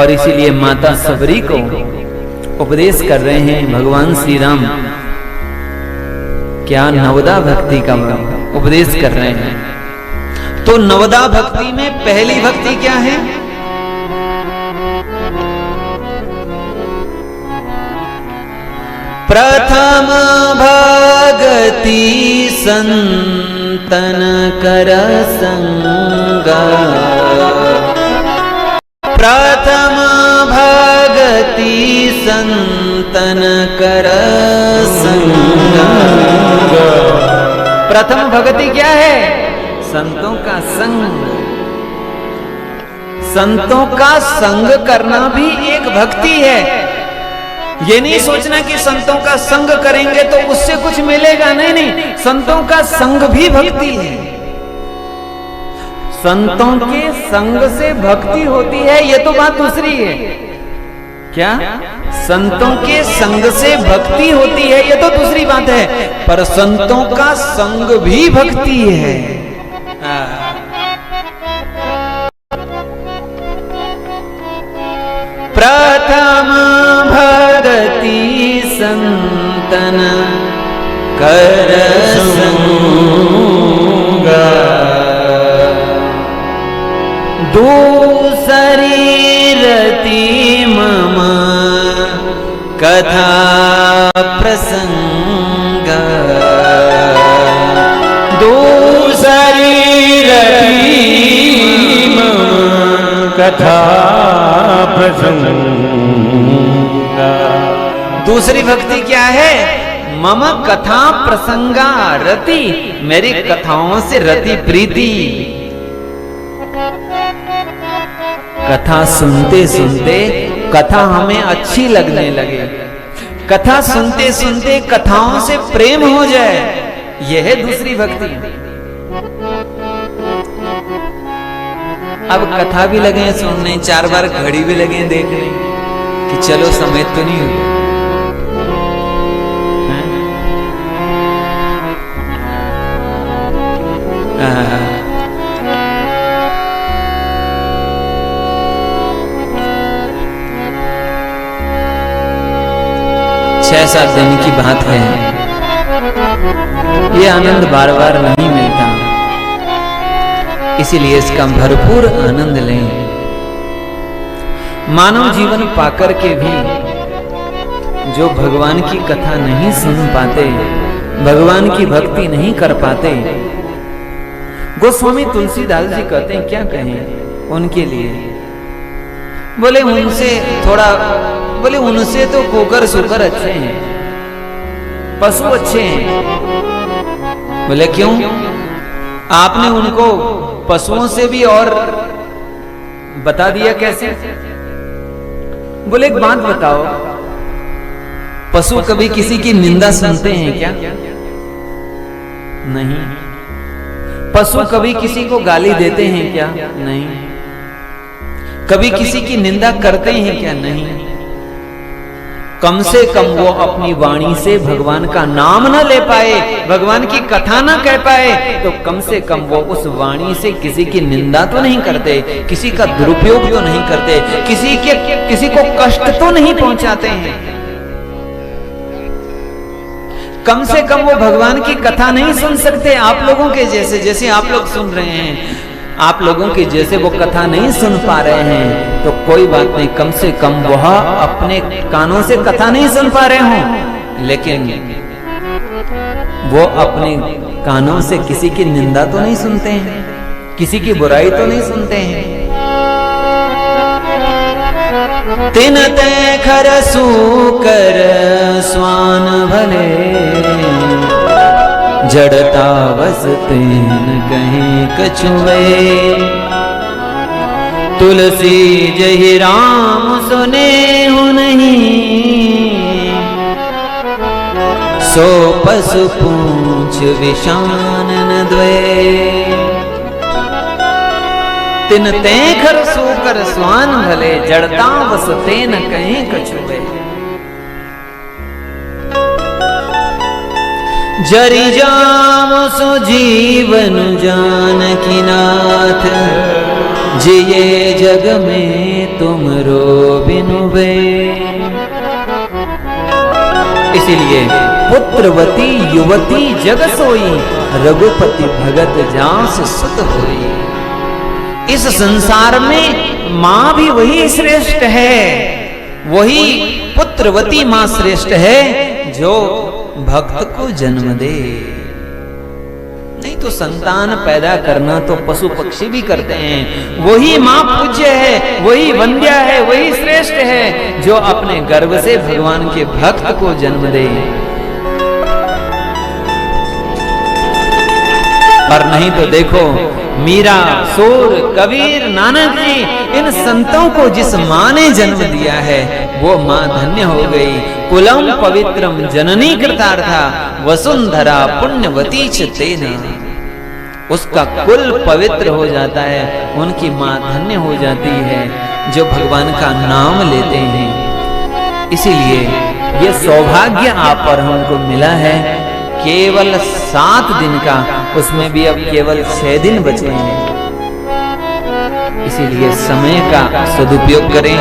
और इसीलिए माता सबरी को उपदेश कर रहे हैं भगवान श्री राम। क्या नवदा भक्ति का उपदेश कर रहे हैं। तो नवदा भक्ति में पहली भक्ति क्या है? प्रथम भगति संतन कर संगा, प्रथम भगति संतन कर संगा। प्रथम भक्ति क्या है? संतों का संग। संतों का संग करना भी एक भक्ति है। ये नहीं सोचना कि संतों का संग करेंगे तो उससे कुछ मिलेगा, नहीं नहीं, संतों का संग भी भक्ति है। संतों के संग से भक्ति होती है, ये तो बात दूसरी है। क्या? संतों के संग से भक्ति होती है, ये तो दूसरी बात है, पर संतों का संग भी भक्ति है। प्रथम भगति संतन कर संगा, दूसरी रति मम कथा प्रसंग, दूसरी रति मम कथा प्रसंग। दूसरी भक्ति क्या है? मम कथा प्रसंगा रति, मेरी कथाओं से रति प्रीति। कथा सुनते सुनते कथा हमें अच्छी लगने लगे, कथा सुनते सुनते कथाओं से प्रेम हो जाए, यह है दूसरी भक्ति। अब कथा भी लगे सुनने, 4 बार घड़ी भी लगे देखने कि चलो समय तो नहीं हुआ। छह 7 दिन की बात है, ये आनंद बार बार नहीं मिलता, इसीलिए इसका भरपूर आनंद लें। मानव जीवन पाकर के भी जो भगवान की कथा नहीं सुन पाते, भगवान की भक्ति नहीं कर पाते, गोस्वामी तुलसीदास जी कहते हैं, क्या कहें उनके लिए? बोले उनसे थोड़ा, बोले उनसे तो कुकर सुकर अच्छे हैं, पशु अच्छे हैं। बोले क्यों? आपने उनको पशुओं से भी और बता दिया, कैसे? बोले एक बात बताओ, पशु कभी किसी की निंदा सुनते हैं क्या? नहीं। पशु कभी किसी को गाली देते हैं क्या? नहीं। कभी किसी की निंदा करते हैं क्या? नहीं। कम से कम वो अपनी वाणी से भगवान का नाम न ले पाए, भगवान की कथा न कह पाए, तो कम से कम वो उस वाणी से किसी की निंदा तो नहीं करते, किसी का दुरुपयोग तो नहीं करते, किसी को कष्ट तो नहीं पहुंचाते हैं। कम से कम वो भगवान की कथा नहीं सुन सकते आप लोगों के जैसे, जैसे आप लोग सुन रहे हैं, आप लोगों की जैसे वो कथा नहीं सुन पा रहे हैं, तो कोई बात नहीं, कम से कम वह अपने कानों से कथा नहीं सुन पा रहे हों, लेकिन वो अपने कानों से किसी की निंदा तो नहीं सुनते हैं, किसी की बुराई तो नहीं सुनते हैं। तिन ते खर सूकर स्वान भले, जड़ता बस तेन कहीं कछुए, तुलसी जहि राम सुने हो नहीं, सो पशु पूछ विषान न द्वे। तिन ते खर सूकर स्वान भले, जड़ता बस तेन कहीं कछुए। जरि जाम सो जीवन जानकी नाथ, जिये जग में तुम रो बिनु वे। इसीलिए पुत्रवती युवती जग सोई, रघुपति भगत जास सुत होई। इस संसार में मां भी वही श्रेष्ठ है, वही पुत्रवती मां श्रेष्ठ है जो भक्त को जन्म दे। नहीं तो संतान पैदा करना तो पशु पक्षी भी करते हैं, वही मां पूज्य है, वही वंद्या है, वही श्रेष्ठ है जो अपने गर्भ से भगवान के भक्त को जन्म दे। पर नहीं तो देखो मीरा, सूर, कबीर, नानक जी, इन संतों को जिस मां ने जन्म दिया है वो मां धन्य हो गई। कुलम पवित्रम जननी कृतार्था, वसुंधरा पुण्यवती च तेना। उसका कुल पवित्र हो जाता है, उनकी मां धन्य हो जाती है जो भगवान का नाम लेते हैं। इसीलिए ये सौभाग्य आप और हमको मिला है, केवल 7 दिन का, उसमें भी अब केवल 6 दिन बचे हैं। इसीलिए समय का सदुपयोग करें।